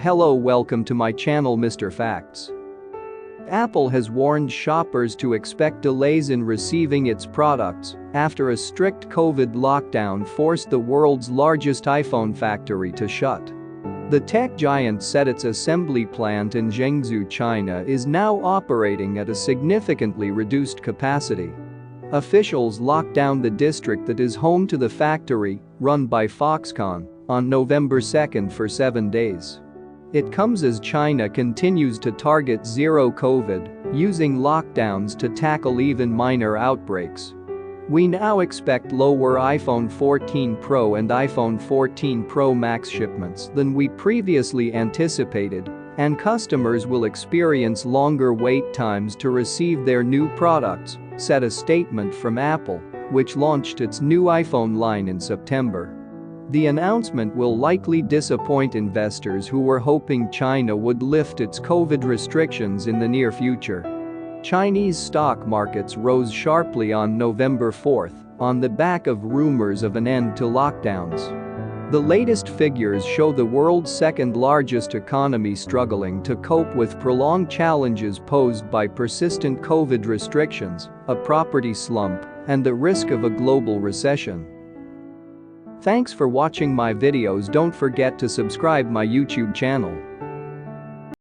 Hello, welcome to my channel Mr. Facts. Apple has warned shoppers to expect delays in receiving its products after a strict COVID lockdown forced the world's largest iPhone factory to shut. The tech giant said its assembly plant in Zhengzhou, China is now operating at a significantly reduced capacity. Officials locked down the district that is home to the factory, run by Foxconn, on November 2 for 7 days. It comes as China continues to target zero COVID, using lockdowns to tackle even minor outbreaks. We now expect lower iPhone 14 Pro and iPhone 14 Pro Max shipments than we previously anticipated, and customers will experience longer wait times to receive their new products, said a statement from Apple, which launched its new iPhone line in September. The announcement will likely disappoint investors who were hoping China would lift its COVID restrictions in the near future. Chinese stock markets rose sharply on November 4 on the back of rumors of an end to lockdowns. The latest figures show the world's second-largest economy struggling to cope with prolonged challenges posed by persistent COVID restrictions, a property slump, and the risk of a global recession. Thanks for watching my videos. Don't forget to subscribe my YouTube channel.